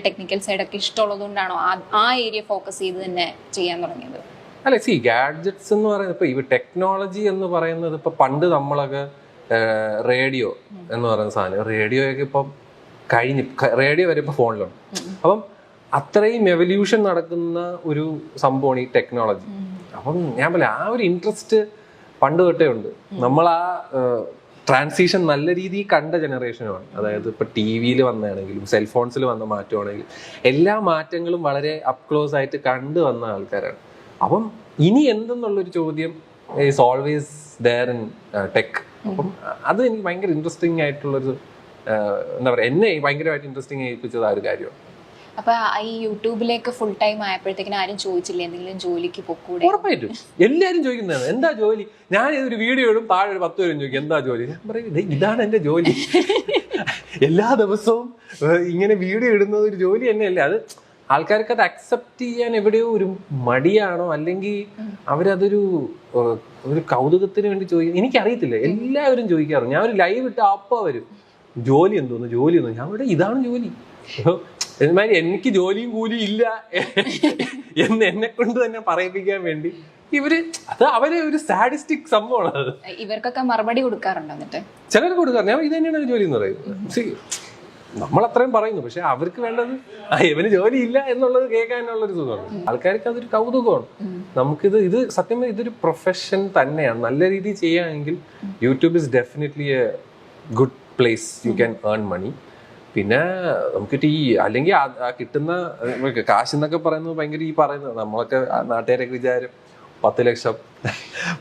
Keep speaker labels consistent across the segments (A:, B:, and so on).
A: Technical സൈഡൊക്കെ ഇഷ്ടമുള്ളതുകൊണ്ടാണോ ആ area focus ചെയ്ത് തന്നെ ചെയ്യാൻ തുടങ്ങിയത്?
B: അല്ല, ഗാഡ്ജറ്റ്സ് എന്ന് പറയുന്നത് ഇപ്പൊ ഈ ടെക്നോളജി എന്ന് പറയുന്നത് ഇപ്പൊ പണ്ട് നമ്മളൊക്കെ റേഡിയോ എന്ന് പറയുന്ന സാധനം, റേഡിയോയൊക്കെ ഇപ്പം റേഡിയോ വരെ ഇപ്പൊ ഫോണിലുണ്ട്. അപ്പം അത്രയും എവല്യൂഷൻ നടക്കുന്ന ഒരു സംഭവമാണ് ഈ ടെക്നോളജി. അപ്പം ഞാൻ പറയാം, ആ ഒരു ഇൻട്രസ്റ്റ് പണ്ട് തൊട്ടേ ഉണ്ട്. നമ്മൾ ആ ട്രാൻസിഷൻ നല്ല രീതിയിൽ കണ്ട ജനറേഷനുമാണ്. അതായത് ഇപ്പൊ ടി വിയിൽ വന്നതാണെങ്കിലും സെൽഫോൺസിൽ വന്ന മാറ്റമാണെങ്കിലും എല്ലാ മാറ്റങ്ങളും വളരെ അപ് ക്ലോസ് ആയിട്ട് കണ്ടു വന്ന ആൾക്കാരാണ്. അപ്പം ഇനി എന്തെന്നുള്ളൊരു ചോദ്യം is always there in tech. അപ്പം അത് എനിക്ക് ഭയങ്കര ഇൻട്രസ്റ്റിംഗ് ആയിട്ടുള്ളൊരു എന്താ പറയുക, എന്നെ ഭയങ്കരമായിട്ട് ഇൻട്രസ്റ്റിംഗ് ചെയ്യിപ്പിച്ചത് ആ ഒരു കാര്യമാണ്.
A: അപ്പൊ ഈ യൂട്യൂബിലേക്ക് ഫുൾ ടൈം ആയപ്പോഴത്തേക്കിനും ആരും ചോദിച്ചില്ല എന്തെങ്കിലും ജോലിക്ക് പൊക്കൂടെ?
B: ഉറപ്പായിട്ടും എല്ലാവരും ചോദിക്കുന്നതാണ്, എന്താ ജോലി? ഞാൻ ഒരു വീഡിയോ ഇടും, താഴെ ഒരു 10 പേരും ചോദിക്കും എന്താ ജോലി. ഞാൻ പറയും, ഇതാണ് എന്റെ ജോലി. എല്ലാ ദിവസവും ഇങ്ങനെ വീഡിയോ ഇടുന്നത് ഒരു ജോലി തന്നെയല്ലേ. അത് ആൾക്കാർക്ക് അത് അക്സെപ്റ്റ് ചെയ്യാൻ എവിടെയോ ഒരു മടിയാണോ, അല്ലെങ്കിൽ അവരതൊരു കൗതുകത്തിന് വേണ്ടി ചോദിക്കും, എനിക്കറിയത്തില്ല. എല്ലാവരും ചോദിക്കാറുണ്ട്. ഞാൻ ഒരു ലൈവ് ഇട്ട് അപ്പ വരും, ജോലി എന്തോന്ന് ജോലി എന്തോ. ഞാൻ ഇവിടെ ഇതാണ് ജോലി. എന്നാലും എനിക്ക് ജോലിയും കൂലിയും ഇല്ല എന്ന് എന്നെ കൊണ്ട് തന്നെ പറയിപ്പിക്കാൻ വേണ്ടി അവരെ ഒരു സാഡിസ്റ്റിക് സംഭവമാണ് അത്.
A: ഇവർക്കൊക്കെ മറുപടി കൊടുക്കാറുണ്ടോ? എന്നിട്ട്
B: ചിലർക്ക് കൊടുക്കാറ്, ഞാൻ ഇത് തന്നെയാണ് ജോലി എന്ന് പറയുന്നത്. നമ്മൾ അത്രയും പറയുന്നു, പക്ഷെ അവർക്ക് വേണ്ടത് ഇവന് ജോലി ഇല്ല എന്നുള്ളത് കേൾക്കാനുള്ളൊരു സുഖമാണ്. ആൾക്കാർക്ക് അതൊരു കൗതുകമാണ്. ഇത് സത്യം പറഞ്ഞാൽ ഇതൊരു പ്രൊഫഷൻ തന്നെയാണ്. നല്ല രീതിയിൽ ചെയ്യുകയാണെങ്കിൽ YouTube is definitely a good place. You can earn money. പിന്നെ നമുക്ക് അല്ലെങ്കിൽ ആ കിട്ടുന്ന കാശ് എന്നൊക്കെ പറയുന്നത് ഭയങ്കര പറയുന്നത് നമ്മളൊക്കെ നാട്ടുകാരൊക്കെ വിചാരം 10 ലക്ഷം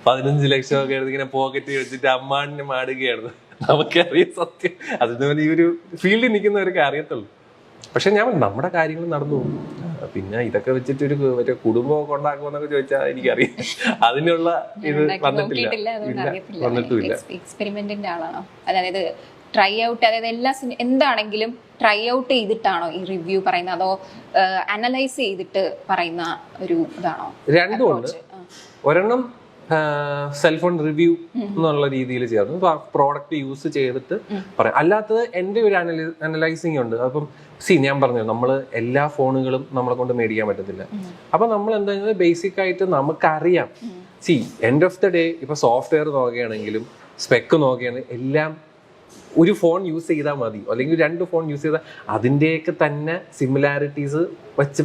B: 15 ലക്ഷം ഒക്കെ ഇങ്ങനെ പോക്കറ്റ് വെച്ചിട്ട് അമ്മാണിനെ മാടുകയാണ്. നമുക്കറിയാം സത്യം. അതുപോലെ ഈ ഒരു ഫീൽഡിൽ നിൽക്കുന്നവരൊക്കെ അറിയത്തുള്ളൂ. പക്ഷെ ഞാൻ നമ്മുടെ കാര്യങ്ങൾ നടന്നു പോകും. പിന്നെ ഇതൊക്കെ വെച്ചിട്ട് മറ്റേ കുടുംബമൊക്കെ ഉണ്ടാക്കുമെന്നൊക്കെ ചോദിച്ചാൽ എനിക്കറിയാം. അതിനുള്ള ഇത് വന്നിട്ടില്ല.
A: എക്സ്പെരിമെന്റിന്റെ ആളാണോ? അതായത് ട്രൈ ഔട്ട്, അതായത് എന്താണെങ്കിലും ട്രൈ ഔട്ട് ചെയ്തിട്ടാണോ ഈ റിവ്യൂ പറയുന്നത്, അതോ അനലൈസ് ചെയ്തിട്ട് പറയുന്ന ഒരു ഇതാണോ?
B: രണ്ടും ഉണ്ട്. ഒരെണ്ണം സെൽഫോൺ റിവ്യൂ എന്നുള്ള രീതിയിൽ ചേർന്ന് പ്രോഡക്റ്റ് യൂസ് ചെയ്തിട്ട് പറയാം. അല്ലാത്തത് എൻ്റെ ഒരു അനലൈസിങ് ഉണ്ട്. അപ്പം ഞാൻ പറഞ്ഞു, നമ്മൾ എല്ലാ ഫോണുകളും നമ്മളെ കൊണ്ട് മേടിക്കാൻ പറ്റത്തില്ല. അപ്പൊ നമ്മൾ എന്താ ബേസിക് ആയിട്ട് നമുക്കറിയാം. എൻഡ് ഓഫ് ദ ഡേ ഇപ്പൊ സോഫ്റ്റ്വെയർ നോക്കുകയാണെങ്കിലും സ്പെക്ക് നോക്കുകയാണെങ്കിലും എല്ലാം ഒരു ഫോൺ യൂസ് ചെയ്താൽ മതി, അല്ലെങ്കിൽ 2 ഫോൺ യൂസ് ചെയ്താൽ അതിൻ്റെയൊക്കെ തന്നെ സിമിലാരിറ്റീസ് വെച്ച്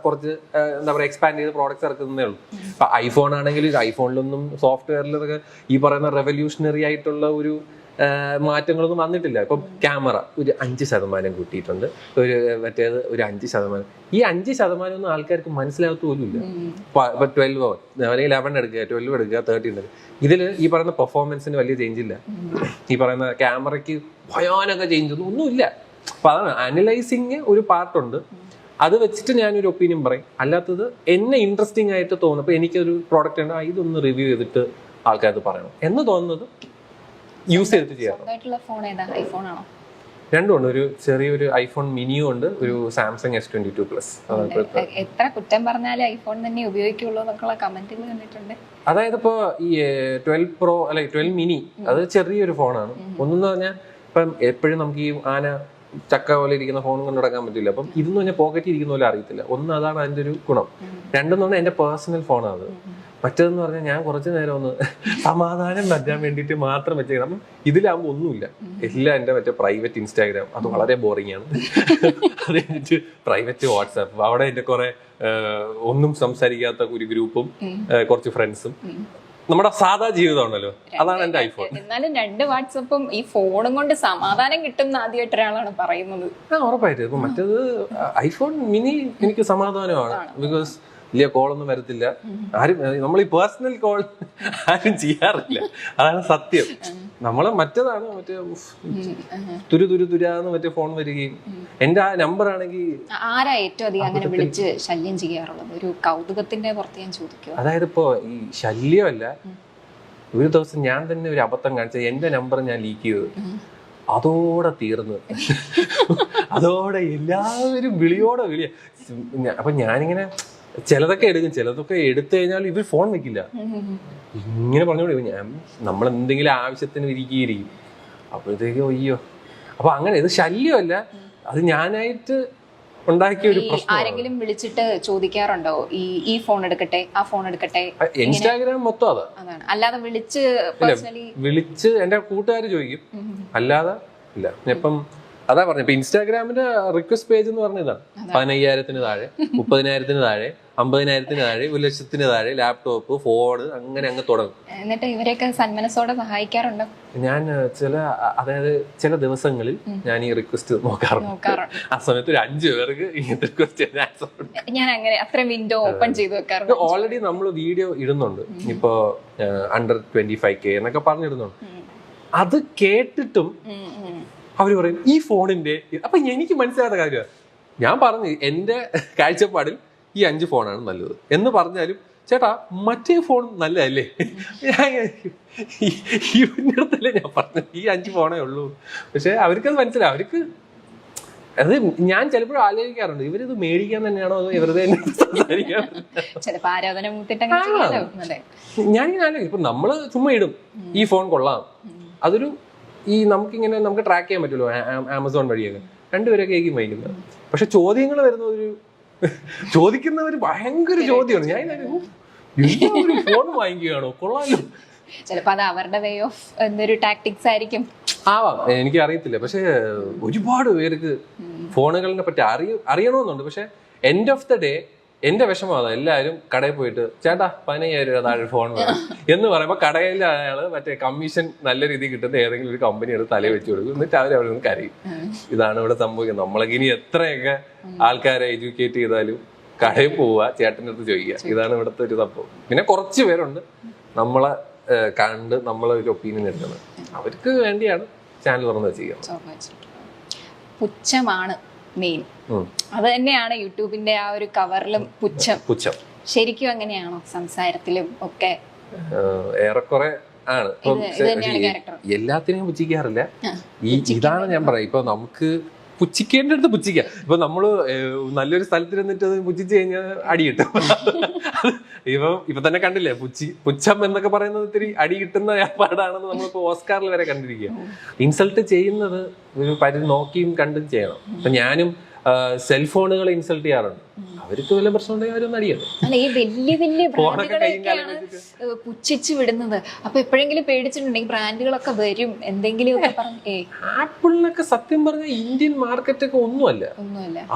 B: കുറച്ച് എന്താ പറയുക എക്സ്പാൻഡ് ചെയ്ത് പ്രോഡക്റ്റ്സ് ഇറക്കുന്നതേ ഉള്ളൂ. ഇപ്പൊ ഐഫോൺ ആണെങ്കിൽ ഐഫോണിലൊന്നും സോഫ്റ്റ്വെയറിലൊക്കെ ഈ പറയുന്ന റെവല്യൂഷണറി ആയിട്ടുള്ള ഒരു മാറ്റങ്ങളൊന്നും വന്നിട്ടില്ല. ഇപ്പം ക്യാമറ ഒരു 5% കൂട്ടിയിട്ടുണ്ട്, മറ്റേത് ഒരു 5%. ഈ 5% ഒന്നും ആൾക്കാർക്ക് മനസ്സിലാകത്ത പോലും ഇല്ല. ഇപ്പൊ 12 അല്ലെങ്കിൽ 11 എടുക്കുക, 12 എടുക്കുക, 13 എടുക്കുക. ഇതിൽ ഈ പറയുന്ന പെർഫോമൻസിന് വലിയ ചേഞ്ച് ഇല്ല. ഈ പറയുന്ന ക്യാമറയ്ക്ക് ഭയാനക ചേഞ്ച് ഒന്നുമില്ല. അപ്പൊ അതാണ് അനലൈസിങ് ഒരു പാർട്ടുണ്ട്. അത് വെച്ചിട്ട് ഞാനൊരു ഒപ്പീനിയൻ പറയും. അല്ലാത്തത് എന്നെ ഇൻട്രസ്റ്റിംഗ് ആയിട്ട് തോന്നും. അപ്പൊ എനിക്കൊരു പ്രോഡക്റ്റ് ഉണ്ട്, ഇതൊന്ന് റിവ്യൂ ചെയ്തിട്ട് ആൾക്കാർക്ക് പറയണം എന്ന് തോന്നുന്നത് യൂസ് ചെയ്തിട്ട് ചെയ്യാം. രണ്ടും ഉണ്ട്. ഒരു ചെറിയൊരു ഐഫോൺ മിനിയും ഉണ്ട്, ഒരു സാംസങ് S22 പ്ലസ്.
A: എത്ര കുറ്റം പറഞ്ഞാലും ഐഫോൺ തന്നെ ഉപയോഗിക്കുള്ളൂ എന്നൊക്കെയുള്ള കമന്റുകൾ കണ്ടിട്ടുണ്ട്.
B: അതായത് ഇപ്പൊ ഈ 12 പ്രോ അല്ലെ 12 മിനി, അത് ചെറിയൊരു ഫോണാണ്. ഒന്നെന്ന് പറഞ്ഞാൽ ഇപ്പം എപ്പോഴും നമുക്ക് ഈ ചക്ക പോലെ ഇരിക്കുന്ന ഫോൺ കൊണ്ട് നടക്കാൻ പറ്റില്ല. അപ്പം ഇതെന്ന് പറഞ്ഞാൽ പോക്കറ്റിൽ ഇരിക്കുന്ന പോലെ അറിയത്തില്ല. ഒന്ന് അതാണ് അതിന്റെ ഒരു ഗുണം. രണ്ടെന്ന് പറഞ്ഞാൽ എന്റെ പേഴ്സണൽ ഫോണാണ് അത്. മറ്റേതെന്ന് പറഞ്ഞാൽ ഞാൻ കുറച്ചു നേരം ഒന്ന് സമാധാനം നൽകാൻ വേണ്ടിയിട്ട് മാത്രം വെച്ചേക്കണം. അപ്പം ഇതിലാകുമ്പോൾ ഒന്നുമില്ല, എല്ലാം എൻ്റെ മറ്റേ പ്രൈവറ്റ് ഇൻസ്റ്റാഗ്രാം, അത് വളരെ ബോറിംഗ് ആണ്. അത് കഴിഞ്ഞിട്ട് പ്രൈവറ്റ് വാട്സാപ്പ്, അവിടെ എൻ്റെ കുറെ ഒന്നും സംസാരിക്കാത്ത ഒരു ഗ്രൂപ്പും കുറച്ച് ഫ്രണ്ട്സും, നമ്മുടെ സാധാ ജീവിതമാണല്ലോ, അതാണ് എന്റെ ഐഫോൺ.
A: എന്നാലും 2 വാട്സപ്പും ഈ ഫോണും കൊണ്ട് സമാധാനം കിട്ടുന്ന ആദ്യമായിട്ട് ഒരാളാണ് പറയുന്നത്.
B: ഉറപ്പായിട്ട്. ഇപ്പൊ മറ്റേത് ഐഫോൺ മിനി എനിക്ക് സമാധാനമാണ്. ബിക്കോസ് വലിയ കോളൊന്നും വരത്തില്ല. ആരും നമ്മൾ ഈ പേഴ്സണൽ കോൾ ആരും ചെയ്യാറില്ല, അതാണ് സത്യം. നമ്മളെ മറ്റേതാണ് മറ്റേ തുരാന്ന് മറ്റേ ഫോൺ വരികയും. എന്റെ ആ നമ്പർ ആണെങ്കിൽ
A: ആരാ ഏറ്റവും അധികം അങ്ങനെ വിളിച്ച് ശല്യം ചെയ്യാറുള്ളത്? ഒരു കൗതുകത്തിന്റെ പുറത്ത് ഞാൻ ചോദിക്കുക.
B: അതായത് ഇപ്പോ ഈ ശല്യമല്ല, ഒരു ദിവസം ഞാൻ തന്നെ ഒരു അബദ്ധം കാണിച്ചത്, എന്റെ നമ്പർ ഞാൻ ലീക്ക് ചെയ്തത്, അതോടെ തീർന്നു. അതോടെ എല്ലാവരും വിളിയോടെ വിളിയ. അപ്പൊ ഞാനിങ്ങനെ ചിലതൊക്കെ എടുക്കും, ചിലതൊക്കെ എടുത്തു കഴിഞ്ഞാൽ ഇവർ ഫോൺ വെക്കില്ല. ഇങ്ങനെ പറഞ്ഞോളൂ, നമ്മൾ എന്തെങ്കിലും ആവശ്യത്തിന് ഇരിക്കും. അപ്പോഴത്തേക്കും അയ്യോ. അപ്പൊ അങ്ങനെ ഇത് ശല്യമല്ല, അത് ഞാനായിട്ട് ഉണ്ടാക്കിയ ഒരു പ്രശ്നം.
A: ആരെങ്കിലും വിളിച്ചിട്ട് ചോദിക്കാറുണ്ടോ ഈ ഫോൺ എടുക്കട്ടെ ആ ഫോൺ എടുക്കട്ടെ?
B: ഇൻസ്റ്റാഗ്രാം മൊത്തം
A: അതാണ്. അല്ലാതെ വിളിച്ച്
B: എന്റെ കൂട്ടുകാർ ചോദിക്കും, അല്ലാതെ ഇല്ല. ഇപ്പം അതാ പറഞ്ഞു, ഇപ്പൊ ഇൻസ്റ്റാഗ്രാമിന്റെ റിക്വസ്റ്റ് പേജ് എന്ന് പറഞ്ഞതാണ് 15,000 താഴെ, 30,000 താഴെ, 50,000 താഴെ, 1,00,000 താഴെ, ലാപ്ടോപ്പ്, ഫോൺ, അങ്ങനെ അങ്ങ് തുടങ്ങും.
A: എന്നിട്ട് ഇവരെയൊക്കെ സന്മനസ്സോടെ സഹായിക്കാറുണ്ടോ?
B: ഞാൻ ചില ദിവസങ്ങളിൽ ഞാൻ ഈ റിക്വസ്റ്റ് നോക്കാറുണ്ട്. ആ സമയത്ത് ഒരു 5 പേർക്ക് ഇങ്ങനത്തെ റിക്വസ്റ്റ്
A: ഞാൻ അങ്ങനെ അത്ര വിൻഡോ ഓപ്പൺ ചെയ്ത് വെക്കാറുണ്ട്.
B: ഓൾറെഡി നമ്മൾ വീഡിയോ ഇടുന്നുണ്ട്, ഇപ്പൊ under 25K എന്നൊക്കെ പറഞ്ഞിടുന്നുണ്ട്. അത് കേട്ടിട്ടും അവര് പറയും ഈ ഫോണിന്റെ, അപ്പൊ എനിക്ക് മനസ്സിലാത്ത കാര്യമാണ്. ഞാൻ പറഞ്ഞു എന്റെ കാഴ്ചപ്പാടിൽ ഈ 5 ഫോണാണ് നല്ലത് എന്ന് പറഞ്ഞാലും, ചേട്ടാ മറ്റേ ഫോൺ നല്ലതല്ലേ, ഇവരുടെ ഞാൻ പറഞ്ഞു ഈ 5 ഫോണേ ഉള്ളൂ. പക്ഷെ അവർക്കത് മനസ്സിലാവും. അവർക്ക് അത് ഞാൻ ചിലപ്പോഴും ആലോചിക്കാറുണ്ട്, ഇവരിത് മേടിക്കാൻ തന്നെയാണോ അതോ ഇവരുടെ സംസാരിക്കാൻ. ഞാനിങ്ങനെ ആലോചിക്കും, ഇപ്പൊ നമ്മള് ചുമ്മാ ഇടും ഈ ഫോൺ കൊള്ളാം, അതൊരു നമുക്കിങ്ങനെ നമുക്ക് ട്രാക്ക് ചെയ്യാൻ പറ്റുമല്ലോ ആമസോൺ വഴിയൊക്കെ, 2 പേരൊക്കെ ആയിരിക്കും വൈകുന്നത്. പക്ഷെ ചോദ്യങ്ങൾ വരുന്ന ചോദിക്കുന്നവര് ഭയങ്കര ചോദ്യമാണ്. ഞാൻ ഒരു ഫോൺ വാങ്ങിക്കുകയാണോ, കൊള്ളാമല്ലോ.
A: ചിലപ്പോ അത് അവരുടെ വേ ഓഫ് എന്തൊരു ടാക്ടിക്സ് ആയിരിക്കും,
B: ആവാം, എനിക്ക് അറിയത്തില്ല. പക്ഷെ ഒരുപാട് പേർക്ക് ഫോണുകളെ പറ്റി അറിയണമെന്നുണ്ട്. പക്ഷെ എൻഡ് ഓഫ് ദ ഡേ എന്റെ വിഷമം അതാ, എല്ലാവരും കടയിൽ പോയിട്ട് ചേട്ടാ 15,000 താഴെ ഫോൺ വേണം എന്ന് പറയുമ്പോൾ കടയിൽ അയാള് മറ്റേ കമ്മീഷൻ നല്ല രീതിയിൽ കിട്ടുന്ന ഏതെങ്കിലും ഒരു കമ്പനി എടുത്ത് തലയിൽ വെച്ച് കൊടുക്കും. എന്നിട്ട് അവരവിടെ നിന്ന് കരയും. ഇതാണ് ഇവിടെ സംഭവിക്കുന്നത്. നമ്മളൊക്കെ ഇനി എത്രയൊക്കെ ആൾക്കാരെ എഡ്യൂക്കേറ്റ് ചെയ്താലും കടയിൽ പോവുക, ചേട്ടൻ്റെ അടുത്ത് ചോദിക്കുക. ഇതാണ് ഇവിടുത്തെ ഒരു സംഭവം. പിന്നെ കുറച്ച് പേരുണ്ട് നമ്മളെ കണ്ട് നമ്മളെ ഒരു ഒപ്പീനിയൻ എടുക്കുന്നത്. അവർക്ക് വേണ്ടിയാണ് ചാനൽ തുറന്ന് വെച്ചിരിക്കുന്നത്.
A: പുച്ഛമാണ് മെയിൻ. അത് തന്നെയാണ് യൂട്യൂബിന്റെ ആ ഒരു കവറിലും പുച്ഛം. ശരിക്കും അങ്ങനെയാണോ സംസാരത്തിലും ഒക്കെ?
B: ഏറെക്കുറെ ആണ്. എല്ലാത്തിനെയും പുച്ഛിക്കാറില്ല. ഇതാണ് ഞാൻ പറയാം, ഇപ്പൊ നമുക്ക് പുച്ഛിക്കേണ്ട അടുത്ത് പുച്ഛിക്കാം. ഇപ്പൊ നമ്മള് നല്ലൊരു സ്ഥലത്ത് നിന്നിട്ട് അത് പുച്ഛിച്ചു കഴിഞ്ഞാൽ അടി കിട്ടും. ഇപ്പൊ തന്നെ കണ്ടില്ലേ, പുച്ഛം എന്നൊക്കെ പറയുന്നത് ഇത്തിരി അടി കിട്ടുന്ന ഏർപ്പാടാണെന്ന് നമ്മളിപ്പോ ഓസ്കാറിൽ വരെ കണ്ടിരിക്കുക. ഇൻസൾട്ട് ചെയ്യുന്നത് ഒരു പരിധി നോക്കിയും കണ്ടും ചെയ്യണം. അപ്പൊ ഞാനും സെൽഫോണുകൾ ഇൻസൾട്ട് ചെയ്യാറുണ്ട്. അവർക്ക് വല്ല പ്രശ്നം ഉണ്ടെങ്കിൽ അവരൊന്നും അടിയണം.
A: അല്ല, ഈ വലിയ ബ്രാൻഡുകളൊക്കെയാണ് പുച്ഛിച്ചു വിടുന്നത്. അപ്പൊ എപ്പോഴെങ്കിലും പേടിച്ചിട്ടുണ്ടെങ്കിൽ ബ്രാൻഡുകളൊക്കെ വരും എന്തെങ്കിലും ഒക്കെ പറഞ്ഞു.
B: ആപ്പിളിനൊക്കെ സത്യം പറഞ്ഞ ഇന്ത്യൻ മാർക്കറ്റൊക്കെ ഒന്നുമല്ല.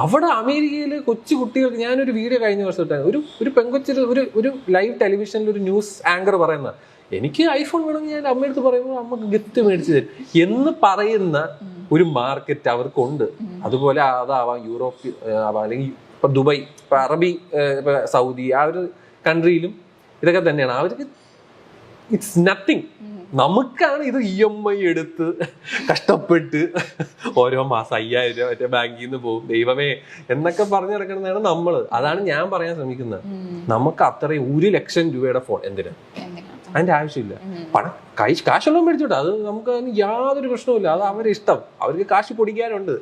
B: അവിടെ അമേരിക്കയില് കൊച്ചു കുട്ടികൾക്ക്, ഞാനൊരു വീഡിയോ കഴിഞ്ഞ വർഷം ഇട്ടാണ്, ഒരു പെങ്കൊച്ചൊരു ഒരു ലൈവ് ടെലിവിഷനിൽ ഒരു ന്യൂസ് ആങ്കർ പറയുന്ന, എനിക്ക് ഐഫോൺ വേണമെങ്കിൽ ഞാൻ അമ്മയടുത്ത് പറയുമ്പോൾ അമ്മക്ക് ഗിഫ്റ്റ് മേടിച്ചു തരും എന്ന് പറയുന്ന ഒരു മാർക്കറ്റ് അവർക്കുണ്ട്. അതുപോലെ അതാവാം യൂറോപ്പ് ആവാം, അല്ലെങ്കിൽ ഇപ്പൊ ദുബായ്, ഇപ്പൊ അറബി, സൗദി, ആ ഒരു കൺട്രിയിലും ഇതൊക്കെ തന്നെയാണ്. അവർക്ക് ഇറ്റ്സ് നത്തിങ്. നമുക്കാണ് ഇത് EMI എടുത്ത് കഷ്ടപ്പെട്ട് ഓരോ മാസം 5,000 രൂപ മറ്റേ ബാങ്കിൽ നിന്ന് പോകും, ദൈവമേ എന്നൊക്കെ പറഞ്ഞു നടക്കുന്നതാണ് നമ്മള്. അതാണ് ഞാൻ പറയാൻ ശ്രമിക്കുന്നത്. നമുക്ക് അത്രയും 1,00,000 രൂപയുടെ ഫോൺ എന്തിനാ? അതിന്റെ ആവശ്യമില്ല. കാശുള്ള മേടിച്ചോട്ടെ, അത് നമുക്ക് അതിന് യാതൊരു പ്രശ്നവുമില്ല. അത് അവരുടെ ഇഷ്ടം, അവർക്ക് കാശ് പൊടിക്കാനുണ്ട്.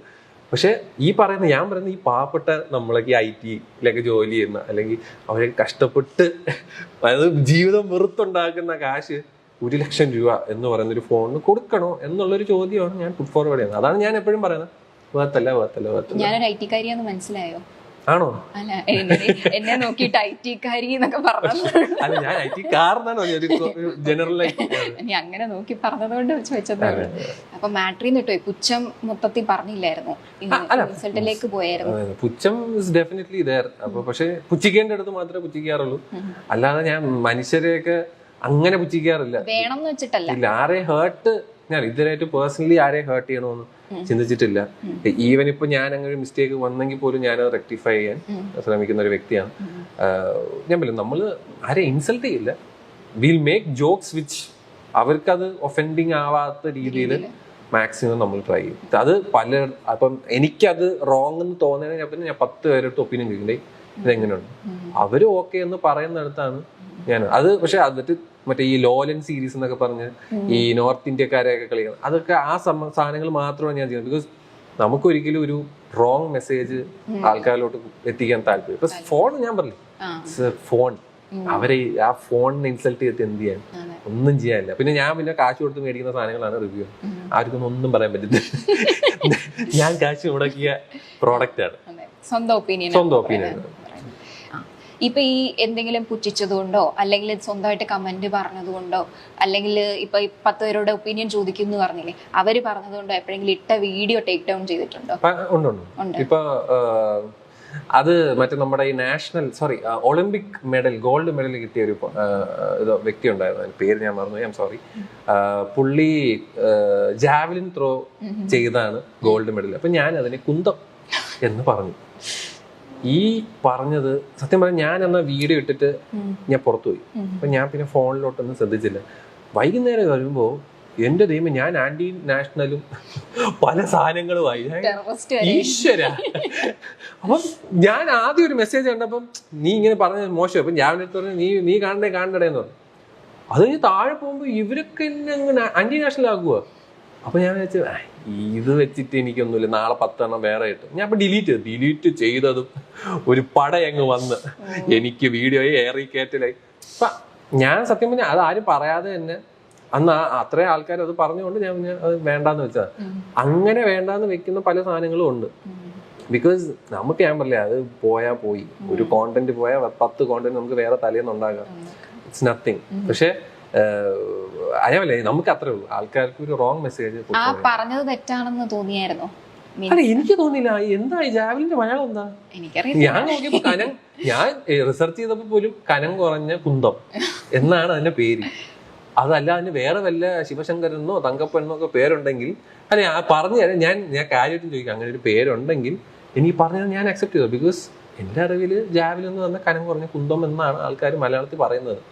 B: പക്ഷെ ഞാൻ പറയുന്ന ഈ പാവപ്പെട്ട നമ്മളൊക്കെ IT-യിലൊക്കെ ജോലി ചെയ്യുന്ന, അല്ലെങ്കിൽ അവരെ കഷ്ടപ്പെട്ട് അതായത് ജീവിതം വെറുത്തുണ്ടാക്കുന്ന കാശ് 1,00,000 രൂപ എന്ന് പറയുന്ന ഒരു ഫോണിന് കൊടുക്കണോ എന്നുള്ളൊരു ചോദ്യമാണ് ഞാൻ പുട്ട് ഫോർവേഡ് ചെയ്യുന്നത്. അതാണ് ഞാൻ എപ്പോഴും പറയുന്നത്, വേർത്തല്ല.
A: ഞാനൊരു IT-കാരിയാന്ന് മനസ്സിലായോ?
B: ആണോ?
A: അല്ല, എന്നെ നോക്കിയിട്ട് IT-കാരി എന്നൊക്കെ പറഞ്ഞു.
B: അല്ല, ഞാൻ IT-കാരനാണോ ജനറലായിട്ട്
A: അങ്ങനെ നോക്കി പറഞ്ഞതുകൊണ്ട് ചോദിച്ചതാണ്. അപ്പൊ മാട്രിന്ന് കിട്ടുമോ? പുച്ഛം മൊത്തത്തിൽ പറഞ്ഞില്ലായിരുന്നു, റിസൾട്ടിലേക്ക് പോയായിരുന്നു.
B: പുച്ഛം ഇസ് ഡെഫിനറ്റ്ലി ദേർ. അപ്പൊ പക്ഷെ പുച്ഛിക്കേണ്ട അടുത്ത് മാത്രമേ പുച്ഛിക്കാറുള്ളൂ. അല്ലാതെ ഞാൻ മനുഷ്യരെയൊക്കെ അങ്ങനെ പുച്ഛിക്കാറില്ല.
A: വേണം എന്ന് വെച്ചിട്ടല്ല.
B: ഇല്ല, ആരെ ഹേർട്ട് ഞാൻ ഇതുവരെയായിട്ട് പേഴ്സണലി ആരെ ഹേർട്ട് ചെയ്യണമെന്ന് ചിന്തിച്ചിട്ടില്ല. ഈവൻ ഇപ്പൊ ഞാൻ അങ്ങനെ ഒരു മിസ്റ്റേക്ക് വന്നെങ്കിൽ പോലും ഞാനത് റെക്ടിഫൈ ചെയ്യാൻ ശ്രമിക്കുന്ന ഒരു വ്യക്തിയാണ്. ഞാൻ പറയും, നമ്മള് ആരെ ഇൻസൾട്ട് ചെയ്യില്ല. വിൽ മേക്ക് ജോക്സ് വിച്ച് അവർക്കത് ഒഫൻഡിങ് ആവാത്ത രീതിയിൽ മാക്സിമം നമ്മൾ ട്രൈ ചെയ്യും. അത് അപ്പം എനിക്കത് റോങ് എന്ന് തോന്നുന്നതിന് ഞാൻ 10 പേരിട്ട് ഒപ്പീനിയൻ ചോദിക്കണ്ടേ ഇതെങ്ങനെയുണ്ട്, അവര് ഓക്കെ എന്ന് പറയുന്നിടത്താണ് ഞാൻ അത്. പക്ഷെ അതിട്ട് മറ്റേ ഈ ലോലൻ സീരീസ് എന്നൊക്കെ പറഞ്ഞ് ഈ നോർത്ത് ഇന്ത്യക്കാരെയൊക്കെ കളിക്കണം, അതൊക്കെ ആ സാധനങ്ങൾ മാത്രമാണ് ഞാൻ ചെയ്യുന്നത്. ബിക്കോസ് നമുക്കൊരിക്കലും ഒരു റോങ് മെസ്സേജ് ആൾക്കാരിലോട്ട് എത്തിക്കാൻ താല്പര്യം. ഇപ്പൊ ഫോൺ ഞാൻ പറഞ്ഞില്ലേ, ഫോൺ അവരെ ആ ഫോണിനെ ഇൻസൾട്ട് ചെയ്തിട്ട് എന്ത് ചെയ്യാൻ? ഒന്നും ചെയ്യാനില്ല. പിന്നെ ഞാൻ കാശ് കൊടുത്ത് മേടിക്കുന്ന സാധനങ്ങളാണ് റിവ്യൂ. ആർക്കൊന്നും ഒന്നും പറയാൻ പറ്റില്ല. ഞാൻ കാശ് മുടക്കിയ പ്രോഡക്റ്റ് ആണ്.
A: സ്വന്തം ഒപ്പീനിയൻ. ഇപ്പൊ ഈ എന്തെങ്കിലും പുച്ഛിച്ചതുകൊണ്ടോ അല്ലെങ്കിൽ സ്വന്തമായിട്ട് കമന്റ് പറഞ്ഞതുകൊണ്ടോ അല്ലെങ്കിൽ ഇപ്പൊ 10 പേരുടെ ഒപ്പീനിയൻ ചോദിക്കുന്നു പറഞ്ഞില്ലേ, അവര് പറഞ്ഞതുകൊണ്ടോ എപ്പോഴെങ്കിലും ഇട്ട വീഡിയോ ടേക്ക് ഡൗൺ ചെയ്തിട്ടുണ്ടോ?
B: ഉണ്ട്. ഇപ്പൊ അത് മറ്റേ നമ്മുടെ ഈ ഒളിമ്പിക് മെഡൽ, ഗോൾഡ് മെഡൽ കിട്ടിയ ഒരു വ്യക്തി ഉണ്ടായിരുന്നു. അതിന്റെ പേര് ഞാൻ മറന്നു, ഐ സോറി. പുള്ളി ജാവലിൻ ത്രോ ചെയ്താണ് ഗോൾഡ് മെഡൽ. അപ്പൊ ഞാൻ അതിനെ കുന്തം എന്ന് പറഞ്ഞു. ഈ പറഞ്ഞത് സത്യം പറഞ്ഞാൽ ഞാൻ എന്നാ വീഡിയോ ഇട്ടിട്ട് ഞാൻ പുറത്തുപോയി. അപ്പൊ ഞാൻ പിന്നെ ഫോണിലോട്ടൊന്നും ശ്രദ്ധിച്ചില്ല. വൈകുന്നേരം വരുമ്പോ എന്റെ ദൈവം, ഞാൻ ആന്റി നാഷണലും പല സാധനങ്ങളുമായി. ഈശ്വര. അപ്പം ഞാൻ ആദ്യം ഒരു മെസ്സേജ് കണ്ടപ്പം നീ ഇങ്ങനെ പറഞ്ഞ മോശം. അപ്പൊ ഞാൻ പറഞ്ഞു നീ കാണണ്ടേന്ന് പറഞ്ഞു. അത് കഴിഞ്ഞ് താഴെ പോകുമ്പോ ഇവരൊക്കെ എന്നെ ആന്റി നാഷണൽ ആകുക. അപ്പൊ ഞാൻ വെച്ചു ഇത് വെച്ചിട്ട് എനിക്കൊന്നുമില്ല, നാളെ 10 എണ്ണം വേറെ ഇട്ടു. ഞാൻ അപ്പൊ ഡിലീറ്റ് ചെയ്തതും ഒരു പടയങ്ങ് വന്ന് എനിക്ക് വീഡിയോയെ ഏറി കയറ്റലായി. അപ്പൊ ഞാൻ സത്യം പറഞ്ഞാൽ അത് ആരും പറയാതെ തന്നെ അന്ന് അത്രയും ആൾക്കാർ അത് പറഞ്ഞുകൊണ്ട് ഞാൻ അത് വേണ്ടാന്ന് വെച്ചാ. അങ്ങനെ വേണ്ടാന്ന് വെക്കുന്ന പല സാധനങ്ങളും ഉണ്ട്. ബിക്കോസ് നമുക്ക് ഞാൻ പറയില്ല, അത് പോയാ പോയി. ഒരു കോണ്ടന്റ് പോയാൽ 10 കോണ്ടന്റ് നമുക്ക് വേറെ തലേന്ന് ഉണ്ടാകാം. It's nothing. പക്ഷെ അതേപോലെ നമുക്ക് അത്രേ ഉള്ളൂ. ആൾക്കാർക്ക് ഒരു റോങ് മെസ്സേജ്
A: പറഞ്ഞത് തെറ്റാണെന്ന് തോന്നിയായിരുന്നോ?
B: അല്ല, എനിക്ക് തോന്നില്ല. എന്താ ഈ ജാവലിന്റെ മലയാളം എന്താ? ഞാൻ നോക്കിയപ്പോ ഞാൻ റിസർച്ച് ചെയ്തപ്പോ പോലും കനം കുറഞ്ഞ കുന്തം എന്നാണ് അതിന്റെ പേര്. അതല്ല അതിന് വേറെ വല്ല ശിവശങ്കരനോ തങ്കപ്പനോ ഒക്കെ പേരുണ്ടെങ്കിൽ, അല്ലെ പറഞ്ഞു തരാം. ഞാൻ കാര്യമായിട്ടും ചോദിക്കാം, അങ്ങനെ ഒരു പേരുണ്ടെങ്കിൽ എനിക്ക് പറഞ്ഞത് ഞാൻ അക്സെപ്റ്റ് ചെയ്തു. ബിക്കോസ് എന്റെ അറിവില് ജാവലിൻ എന്ന് പറഞ്ഞ കനം കുറഞ്ഞ കുന്തം എന്നാണ് ആൾക്കാർ മലയാളത്തിൽ പറയുന്നത്.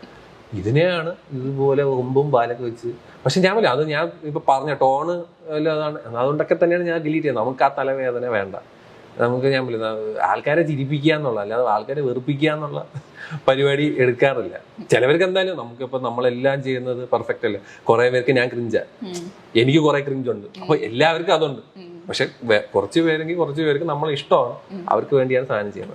B: ഇതിനെയാണ് ഇതുപോലെ ഒമ്പും പാലൊക്കെ വെച്ച്. പക്ഷെ ഞാൻ പറയാം, അത് ഞാൻ ഇപ്പൊ പറഞ്ഞ ടോണ് അതാണ്. അതുകൊണ്ടൊക്കെ തന്നെയാണ് ഞാൻ ഡിലീറ്റ് ചെയ്യുന്നത്. നമുക്ക് ആ തലവേദന വേണ്ട. നമുക്ക് ഞാൻ ആൾക്കാരെ ചിരിപ്പിക്കുക എന്നുള്ള, അല്ലാതെ ആൾക്കാരെ വെറുപ്പിക്കുക എന്നുള്ള പരിപാടി എടുക്കാറില്ല. ചിലവർക്ക് എന്തായാലും നമുക്കിപ്പോ നമ്മളെല്ലാം ചെയ്യുന്നത് പെർഫെക്റ്റ് അല്ല. കുറെ പേർക്ക് ഞാൻ ക്രിഞ്ചാ, എനിക്ക് കുറെ ക്രിഞ്ചുണ്ട്. അപ്പൊ എല്ലാവർക്കും അതുണ്ട്. പക്ഷെ കുറച്ച് പേരെങ്കിൽ കുറച്ച് പേർക്ക് നമ്മളെ ഇഷ്ടമാണ്, അവർക്ക് വേണ്ടിയാണ് സാധനം ചെയ്യുന്നത്.